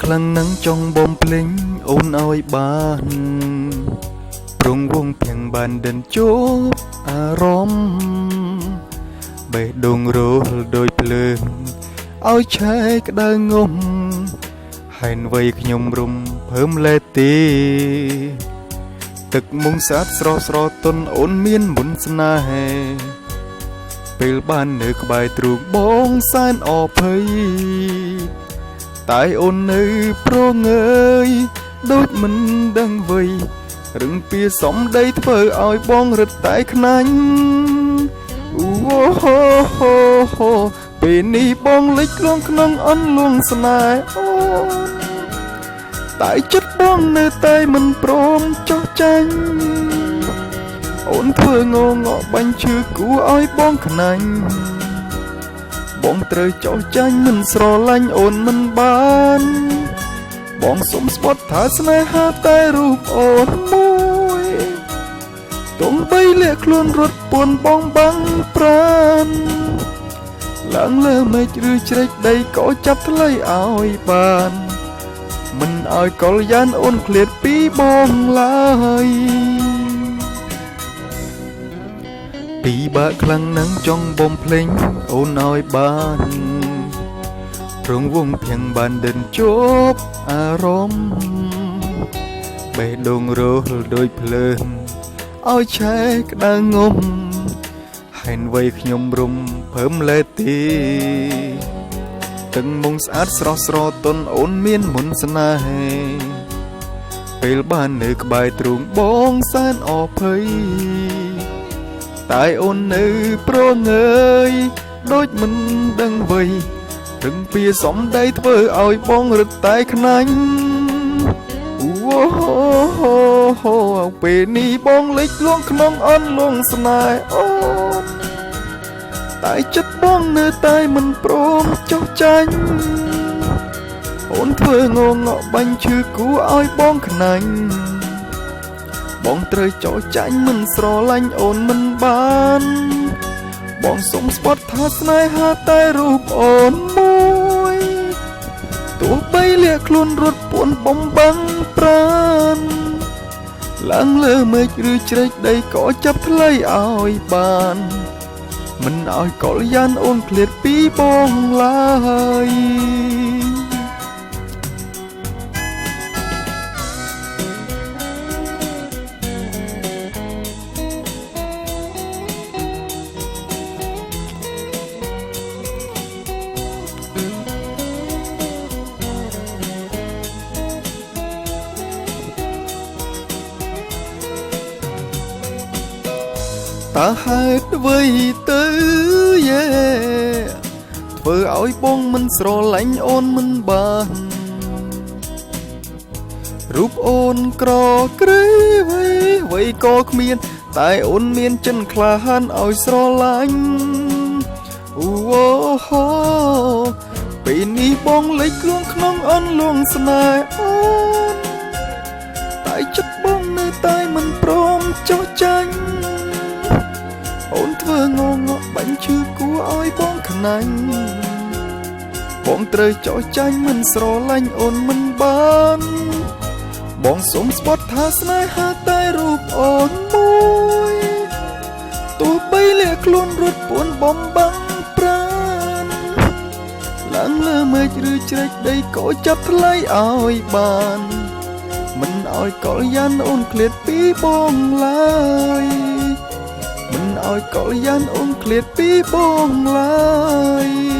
ខ្លាំងណាស់ចង់បំភ្លេងអូនឲ្យបានព្រងវងភៀងបានដិនជួបអារម្មណ៍បេះដូងរលដោយភ្លើងឲ្យឆេះក្តៅងំហើយវ័យខ្ញុំរុំភើមលែទីទឹកមុងស្អាតស្រស់ស្រទន់អូនមានមុនស្នេហ៍ពេលបាននៅក្បែរទ្រូងបងសែនអភ័យតែអូននៅប្រងើយដូចមិនដឹងវ័យរឹងពីសំដីធ្វើឲ្យបងរឹតតែខ្នាញ់អូហូហូហូពេលនេះបងលិចលងក្នុងអន់លងស្នេហ៍អូនតែចិត្តបងនៅតែមិនព្រមចោះចាញ់អូនធ្វើងងក់បាញ់ឈឺគួរឲ្យបងខ្នាញ់បងត្រូវចោះចាញ់មិនស្រឡាញ់អូនមិនបានបងសុំស្បត់ថាស្នេហាតែរូបអូនមួយទងបីលាក់ខ្លួនរត់ពួនបងបាំងប្រានឡើងលើមេឃឬជ្រែកដីក៏ចាប់ថ្លៃឲ្យបានមិនឲ្យកលយានអូនឃ្លាតពីបងឡើយពីបាក់ខ្លាំងណាស់ចង់បំភ្លេងអូនឲ្យបានរងវងភៀងបានដិនជួបអារម្មណ៍បេះដូងរលដោយភ្លើងឲ្យឆេះក្តៅងំហើយវ័យខ្ញុំរុំភើមលែទីទឹកមុងស្អាតស្រស់ស្រទន់អូនមានមុនស្នេហ៍ពេលបាននៅក្បែរទ្រូងបងសែនអភ័យតែអូននៅប្រងើយដូចមិនដឹងវ័យរឹងពីសំដីធ្វើឲ្យបងរឹតតែខ្នាញ់អូហូហូហូពេលនេះបងលិចលងក្នុងអន់លងស្នេហ៍អូនតែចិត្តបងនៅតែមិនព្រមចោះចាញ់អូនធ្វើងងក់បាញ់ឈឺគួរឲ្យបងខ្នាញ់បងត្រូវចោះចាញ់មិនស្រឡាញ់អូនមិនបានបងសុំស្បត់ថាស្នេហាតែរូបអូនមួយទោះបីលាក់ខ្លួនរត់ពួនបំបាំងប្រានឡើងលើមេឃឬជ្រែកដីក៏ចាប់ថ្លៃឲ្យបានមិនឲ្យកលយានអូនឃ្លាតពីបងឡើយតើហេតុអ្វីទៅយេធ្វើឲ្យបងមិនស្រឡាញ់អូនមិនបានរូបអូនក្រក្រៃវ័យក៏គ្មានតែអូនមានចិនក្លាហានឲ្យស្រឡាញ់អូហូពេលនេះបងលិចលងក្នុងអន់លងស្នេហ៍អូនតែចិត្តបងនៅតែមិនព្រមចោះចាញ់អូនធ្វើងងក់បាញ់ឈឺគួរឲ្យបងខ្នាញ់បងត្រូវចោះចាញ់មិនស្រឡាញ់អូនមិនបានបងសុំស្បត់ថាស្នេហាតែរូបអូនមួយទោះបីលាក់ខ្លួនរត់ពួនបំបាំងប្រានឡើងលើមេឃឬជ្រែកដីក៏ចាប់ថ្លៃឲ្យបានមិនឲ្យកលយានអូនឃ្លាតពីបងឡើយមិនឲ្យកលយានអូនឃ្លាតពីបងឡើយ